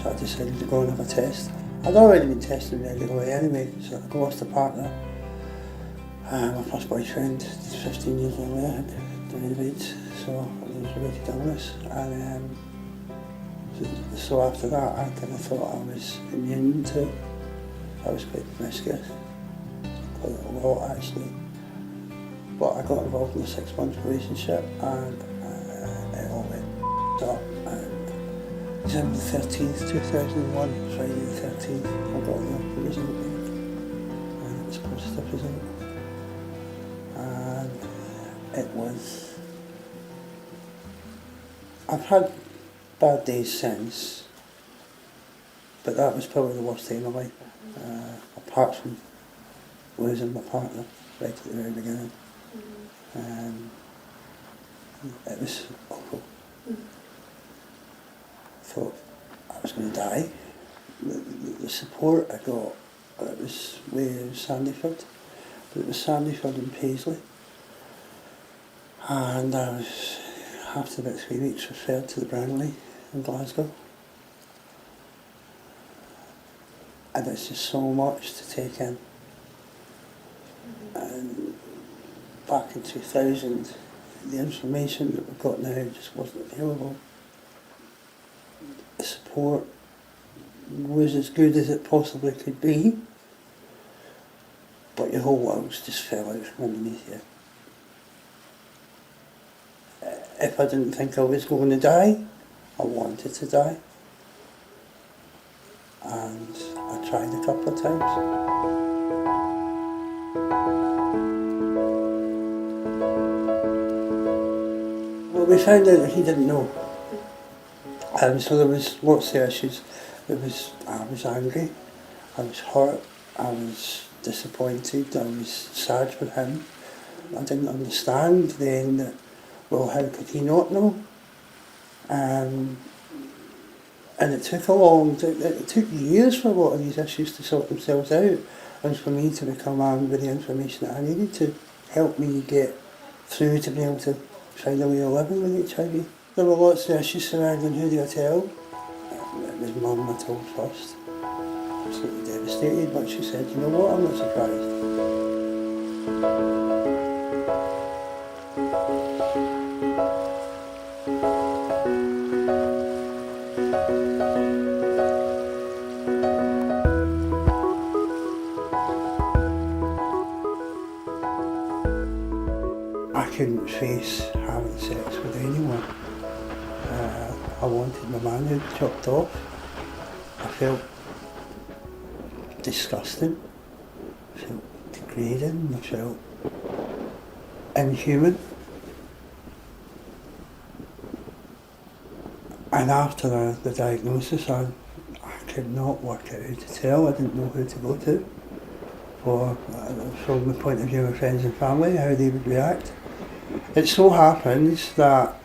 So I decided to go and have a test. I'd already been testing regularly anyway, so I lost a partner. My first boyfriend, 15 years earlier, had died, so I was related illness. And so after that, I kind of thought I was immune to it. I was quite promiscuous, quite a lot actually. But I got involved in a 6-month relationship and it all went up. And December 13th, 2001, Friday the 13th, I got the result and it was a positive result. And it was, I've had bad days since, but that was probably the worst day of my life, apart from losing my partner right at the very beginning. It was awful. I thought I was going to die. The support I got, it was way Sandyford, but it was Sandyford and Paisley. And I was, after about 3 weeks, referred to the Branley in Glasgow. And it's just so much to take in. And back in 2000, the information that we've got now just wasn't available. The support was as good as it possibly could be, but your whole world just fell out from underneath you. If I didn't think I was going to die, I wanted to die. And I tried a couple of times. Well, we found out that he didn't know. So there was lots of issues. I was angry, I was hurt, I was disappointed, I was sad for him. I didn't understand then that, well, how could he not know? And it took it took years for a lot of these issues to sort themselves out, and for me to become armed with the information that I needed to help me get through to be able to find a way of living with HIV. There were lots of issues surrounding who do I tell. It was Mum I told first. Absolutely devastated, but she said, you know what, I'm not surprised. I couldn't face having sex with anyone. I wanted my manhood chopped off. I felt disgusting. I felt degrading. I felt inhuman. And after the diagnosis, I could not work out who to tell. I didn't know who to go to. From the point of view of friends and family, how they would react. It so happens that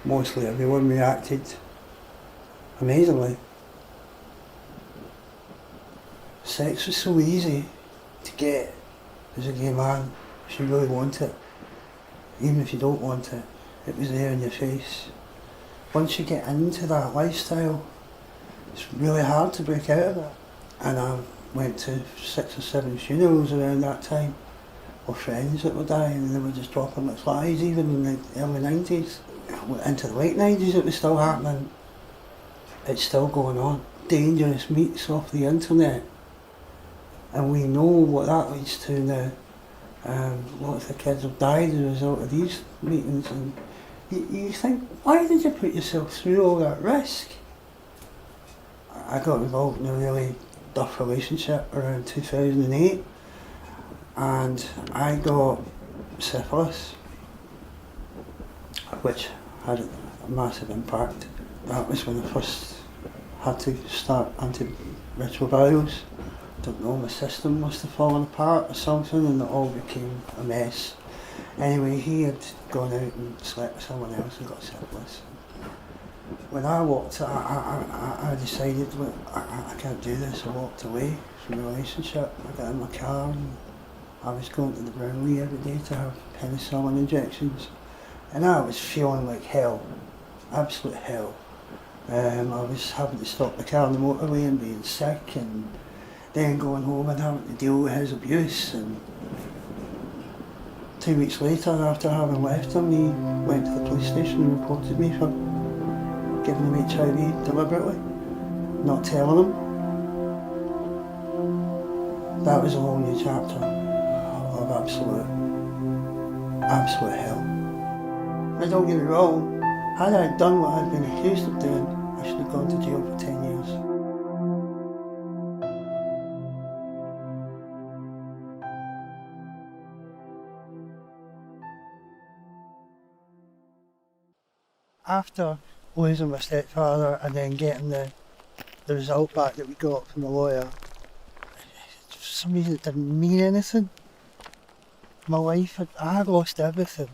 mostly everyone reacted amazingly. Sex was so easy to get as a gay man if you really want it. Even if you don't want it, it was there in your face. Once you get into that lifestyle, it's really hard to break out of it. And I went to 6 or 7 funerals around that time of friends that were dying, and they were just dropping like flies, even in the early 90s. Into the late 90s it was still happening. It's still going on. Dangerous meets off the internet. And we know what that leads to now. Lots of kids have died as a result of these meetings, and you think, why did you put yourself through all that risk? I got involved in a really tough relationship around 2008, and I got syphilis, which had a massive impact. That was when I first had to start antiretrovirals. Don't know, my system must have fallen apart or something, and it all became a mess. Anyway, he had gone out and slept with someone else and got syphilis. When I walked, I decided, look, I can't do this. I walked away from the relationship. I got in my car and I was going to the Brownlee every day to have penicillin injections. And I was feeling like hell, absolute hell. I was having to stop the car on the motorway and being sick, and then going home and having to deal with his abuse. And 2 weeks later, after having left him, he went to the police station and reported me for giving him HIV deliberately, not telling him. That was a whole new chapter of absolute hell. Now don't get me wrong, had I done what I'd been accused of doing, I should have gone to jail for 10 years. After losing my stepfather and then getting the result back that we got from the lawyer, for some reason it didn't mean anything. My life, I had lost everything.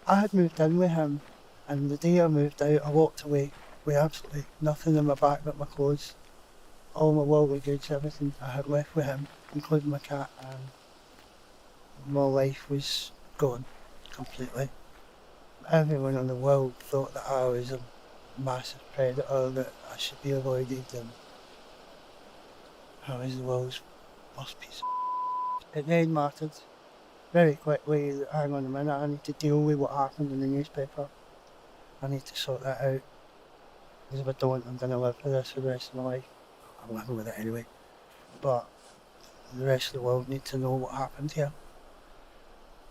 I had moved in with him, and the day I moved out I walked away with absolutely nothing in my bag but my clothes. All my worldly goods, everything I had left with him, including my cat, and my life was gone completely. Everyone in the world thought that I was a massive predator, that I should be avoided, and I was the world's worst piece of It then mattered very quickly that, hang on a minute, I need to deal with what happened in the newspaper. I need to sort that out. Because if I don't, I'm going to live with this for the rest of my life. I'm living with it anyway. But the rest of the world need to know what happened here.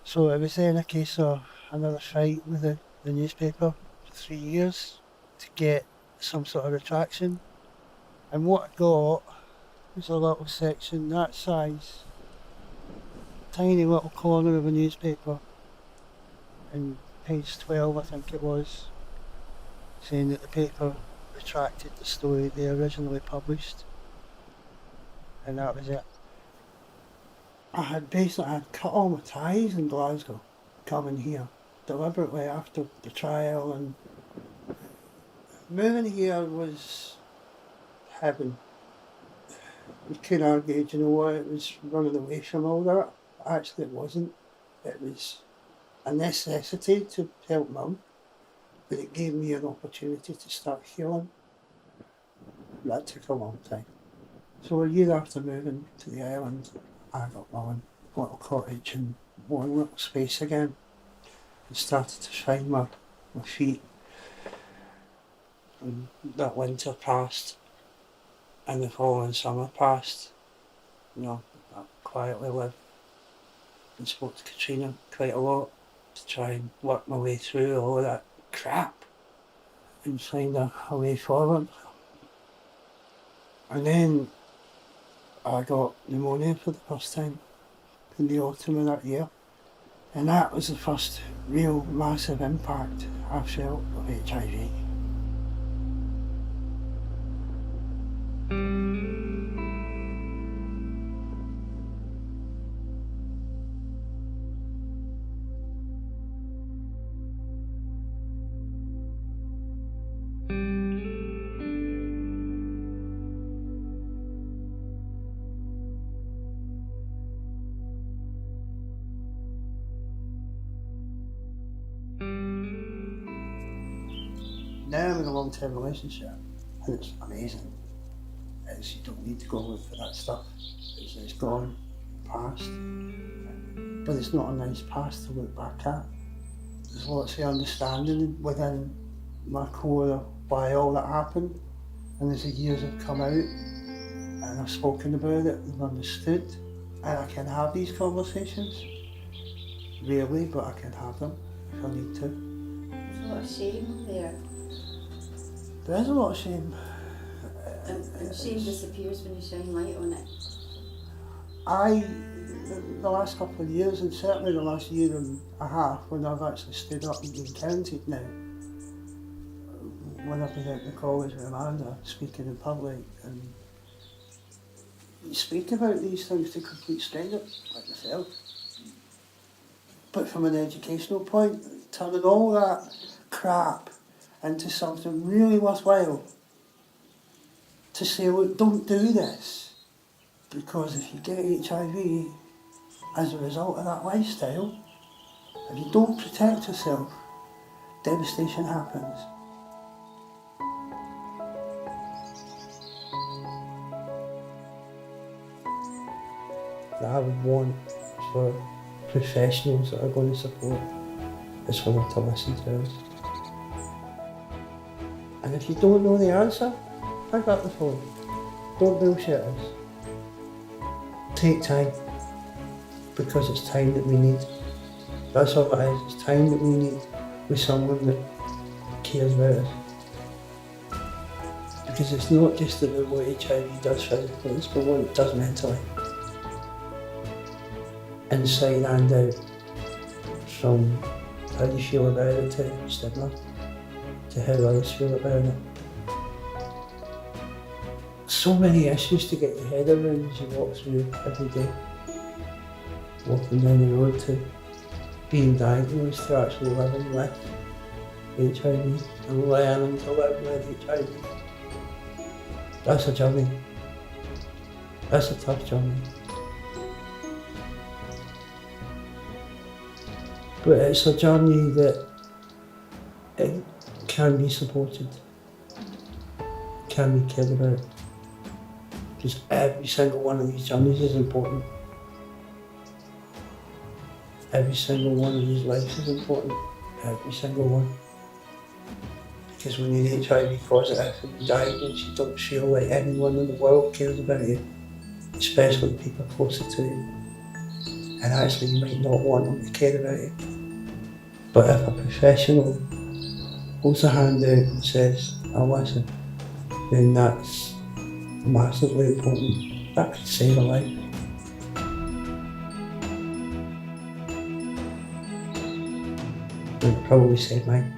So it was then a case of another fight with the newspaper for 3 years to get some sort of retraction. And what I got was a little section that size, tiny little corner of a newspaper, and page 12 I think it was, saying that the paper retracted the story they originally published, and that was it. I had cut all my ties in Glasgow coming here deliberately after the trial, and moving here was heaven. You could argue, you know what, it was running away from all that. Actually it wasn't. It was a necessity to help Mum, but it gave me an opportunity to start healing. That took a long time. So a year after moving to the island, I got my own little cottage and one little space again, and started to find my feet. And that winter passed, and the following summer passed. You know, I quietly lived and spoke to Katrina quite a lot to try and work my way through all of that crap and find a way forward. And then I got pneumonia for the first time in the autumn of that year, and that was the first real massive impact I felt of HIV. Now I'm in a long-term relationship, and it's amazing. You don't need to go look for that stuff. It's gone, past. But it's not a nice past to look back at. There's lots of understanding within my core of why all that happened. And as the years have come out, and I've spoken about it, they've understood. And I can have these conversations. Rarely, but I can have them if I need to. There's a lot of shame there. There is a lot of shame. And shame disappears when you shine light on it. The last couple of years, and certainly the last year and a half, when I've actually stood up and been counted now, when I've been out in the college with Amanda, speaking in public, and you speak about these things to complete strangers, like myself. But from an educational point, turning all that crap into something really worthwhile, to say, look, don't do this, because if you get HIV as a result of that lifestyle, if you don't protect yourself, devastation happens. that I would want for professionals that are going to support is for them to listen to us. And if you don't know the answer, pick up the phone. Don't bullshit us. Take time, because it's time that we need. That's all it is, it's time that we need with someone that cares about us. Because it's not just about what HIV does physically, it's about what it does mentally. Inside and out. From how you feel about it to stigma, to how others feel about it. So many issues to get your head around as you walk through every day. Walking down the road to being diagnosed to actually living with HIV and learning to live with HIV. That's a journey. That's a tough journey. But it's a journey that it can be supported, can be cared about. Because every single one of these journeys is important. Every single one of these lives is important. Every single one. Because when you're HIV positive and diagnosed, you don't feel like anyone in the world cares about you, especially people closer to you. And actually you might not want them to care about you. But if a professional holds a hand out and says, "I'll listen," then that's massively important. That could save a life. It would probably save mine.